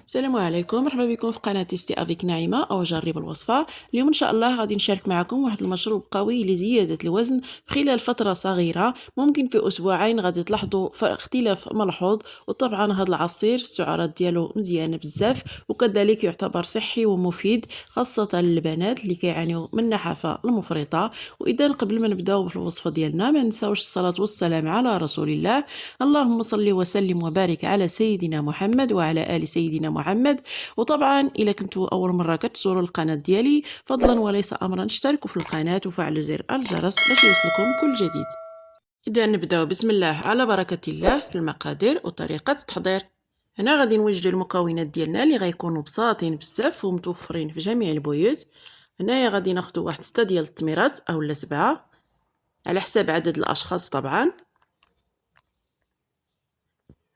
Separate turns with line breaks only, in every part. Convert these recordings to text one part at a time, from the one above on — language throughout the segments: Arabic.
السلام عليكم، مرحبا بكم في قناة تيستي افيك نعيمة او جرب الوصفة. اليوم ان شاء الله غادي نشارك معكم واحد المشروب قوي لزيادة الوزن خلال فترة صغيرة. ممكن في اسبوعين غادي تلاحظوا اختلاف ملحوظ. وطبعا هذا العصير السعرات ديالو مزيانة بزاف، وكذلك يعتبر صحي ومفيد خاصة للبنات اللي كيعانيو من النحافة المفرطة. واذا قبل ما نبداو في الوصفة ديالنا ما ننساوش الصلاة والسلام على رسول الله. اللهم صل وسلم وبارك على سيدنا محمد وعلى ال سيدنا محمد. وطبعا الا كنتوا اول مره كتزوروا القناه ديالي فضلا وليس امرا اشتركوا في القناه وفعلوا زر الجرس باش يوصلكم كل جديد. اذا نبداو بسم الله على بركه الله في المقادير وطريقه التحضير. هنا غادي نوجدوا المكونات ديالنا اللي غيكونوا بساطين بزاف ومتوفرين في جميع البيوت. هنايا غادي ناخذوا واحد 6 ديال التميرات اولا 7 على حساب عدد الاشخاص طبعا.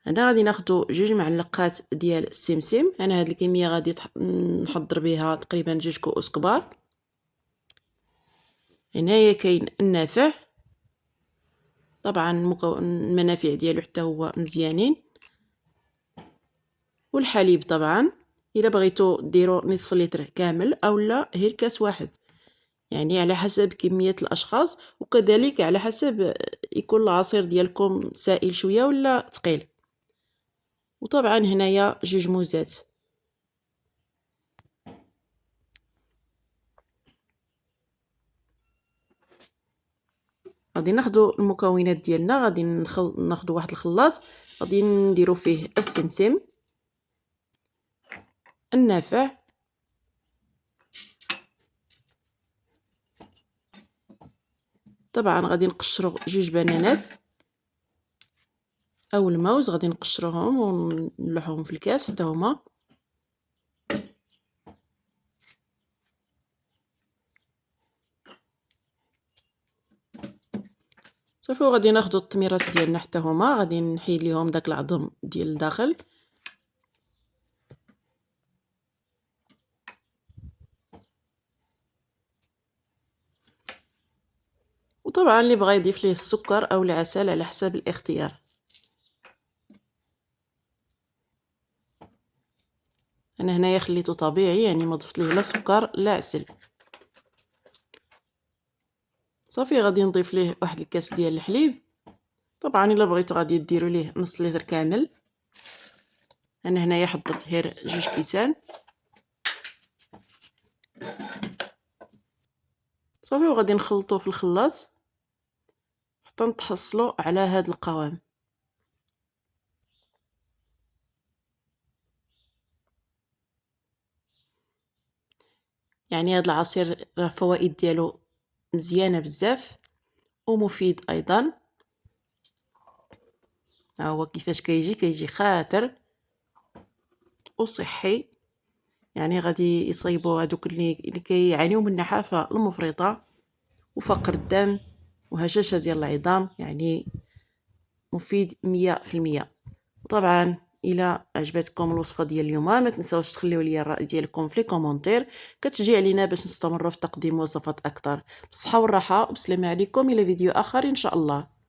هنا غادي ناخدو 2 معلقات ديال السمسم. انا هاد الكميه غادي نحضر بها تقريبا 2 كؤوس كبار. هنايا كاين النافع، طبعا المنافع ديالو حتى هو مزيانين، والحليب طبعا الا بغيتو ديروا نصف لتر كامل اولا غير كاس واحد، يعني على حسب كميه الاشخاص، وكذلك على حسب يكون العصير ديالكم سائل شويه ولا ثقيل. وطبعا هنايا 2 موزات. غادي ناخدو المكونات ديالنا، غادي ناخدو واحد الخلاط، غادي نديرو فيه السمسم، النافع، طبعا غادي نقشرو 2 بنانات او الموز، غادي نقشروهم ونلوحوهم في الكاس حتى هما. صافي، وغادي ناخدو التميرات ديالنا حتى هما، غادي نحيد ليهم داك العظم ديال الداخل. وطبعا اللي بغى يضيف ليه السكر او العسل على حساب الاختيار. انا هنايا خليته طبيعي، يعني ما ضفت ليه لا سكر لا عسل. صافي، غادي نضيف ليه واحد الكاس ديال الحليب. طبعا الا بغيتو غادي ديروا ليه نص لتر كامل، انا هنايا حضرت غير 2 كيسان. صافي، وغادي نخلطوه في الخلاط حتى نتحصلوا على هذا القوام. يعني هذا العصير راه الفوائد ديالو مزيانه بزاف ومفيد ايضا. ها هو كيفاش كيجي خاطر وصحي، يعني غادي يصيبوا هذوك اللي كيعانيو من النحافه المفرطه وفقر الدم وهشاشه ديال العظام، يعني مفيد 100%. وطبعا الى عجبتكم الوصفه ديال اليوم ما تنساوش تخليو لي الراي ديالكم في لي كومونتير، كتشجيع لينا باش نستمروا في تقديم وصفات اكثر. بالصحه والراحه وبسلامه عليكم، الى فيديو اخر ان شاء الله.